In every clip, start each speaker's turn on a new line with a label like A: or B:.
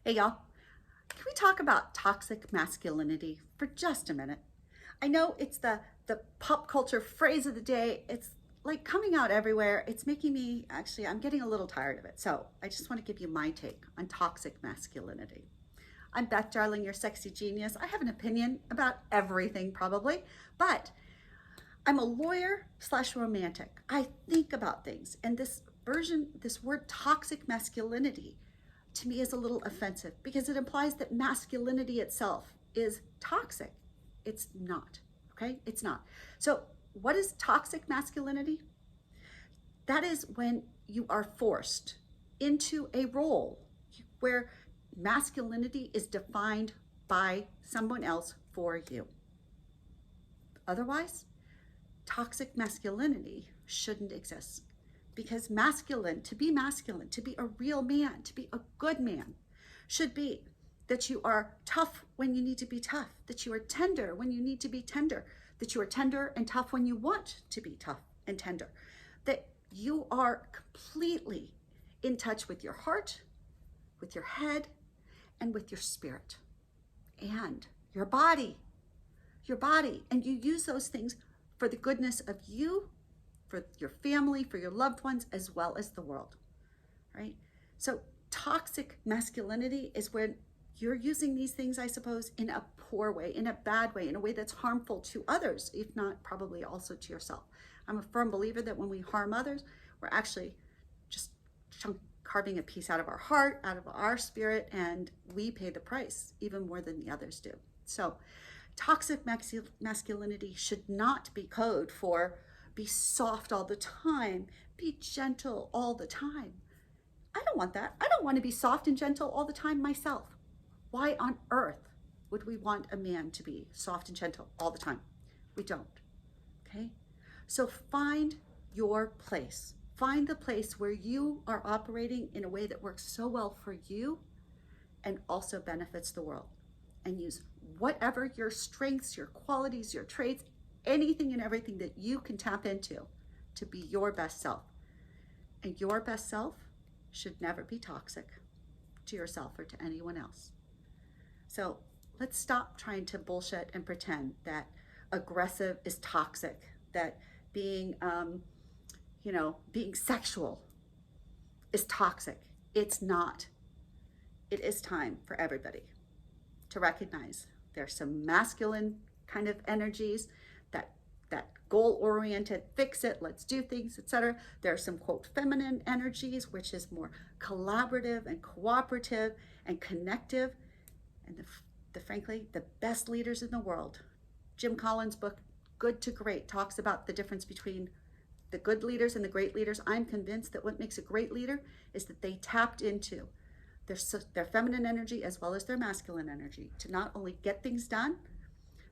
A: Hey y'all, can we talk about toxic masculinity for just a minute? I know it's the pop culture phrase of the day. It's like coming out everywhere. It's making me, actually, I'm getting a little tired of it. So I just want to give you my take on toxic masculinity. I'm Beth Darling, your sexy genius. I have an opinion about everything probably, but I'm a lawyer slash romantic. I think about things, and this word toxic masculinity to me is a little offensive because it implies that masculinity itself is toxic. It's not, okay? It's not. So, what is toxic masculinity? That is when you are forced into a role where masculinity is defined by someone else for you. Otherwise, toxic masculinity shouldn't exist because to be masculine, to be a real man, to be a good man, should be that you are tough when you need to be tough, that you are tender when you need to be tender, that you are tender and tough when you want to be tough and tender, that you are completely in touch with your heart, with your head, and with your spirit and your body, and you use those things for the goodness of you, for your family, for your loved ones, as well as the world, right? So toxic masculinity is when you're using these things, I suppose, in a poor way, in a bad way, in a way that's harmful to others, if not probably also to yourself. I'm a firm believer that when we harm others, we're actually just carving a piece out of our heart, out of our spirit, and we pay the price even more than the others do. So toxic masculinity should not be code for be soft all the time, be gentle all the time. I don't want that. I don't want to be soft and gentle all the time myself. Why on earth would we want a man to be soft and gentle all the time? We don't. Okay? So find your place. Find the place where you are operating in a way that works so well for you and also benefits the world. And use whatever your strengths, your qualities, your traits, anything and everything that you can tap into to be your best self. And your best self should never be toxic to yourself or to anyone else. So let's stop trying to bullshit and pretend that aggressive is toxic, that being, being sexual is toxic. It's not. It is time for everybody to recognize there's some masculine kind of energies, that goal-oriented, fix it, let's do things, etc. There are some, quote, feminine energies, which is more collaborative and cooperative and connective. And frankly, the best leaders in the world. Jim Collins' book, Good to Great, talks about the difference between the good leaders and the great leaders. I'm convinced that what makes a great leader is that they tapped into their feminine energy as well as their masculine energy to not only get things done,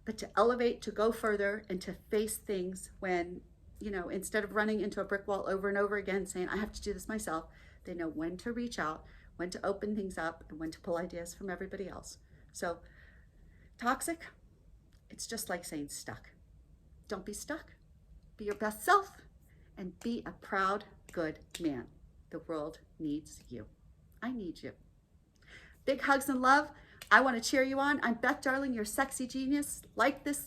A: but to elevate, to go further, and to face things when, instead of running into a brick wall over and over again saying, I have to do this myself, they know when to reach out, when to open things up, and when to pull ideas from everybody else. So toxic, it's just like saying stuck. Don't be stuck. Be your best self and be a proud, good man. The world needs you. I need you. Big hugs and love. I want to cheer you on. I'm Beth Darling, your sexy genius. Like this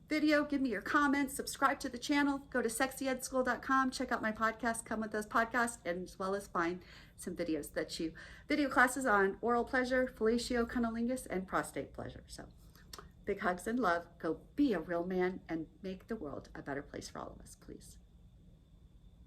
A: video, give me your comments, subscribe to the channel, go to sexyedschool.com, check out my podcast, Come With Those Podcasts, and as well as find some video classes on oral pleasure, fellatio, cunnilingus, and prostate pleasure. So big hugs and love. Go be a real man and make the world a better place for all of us, please.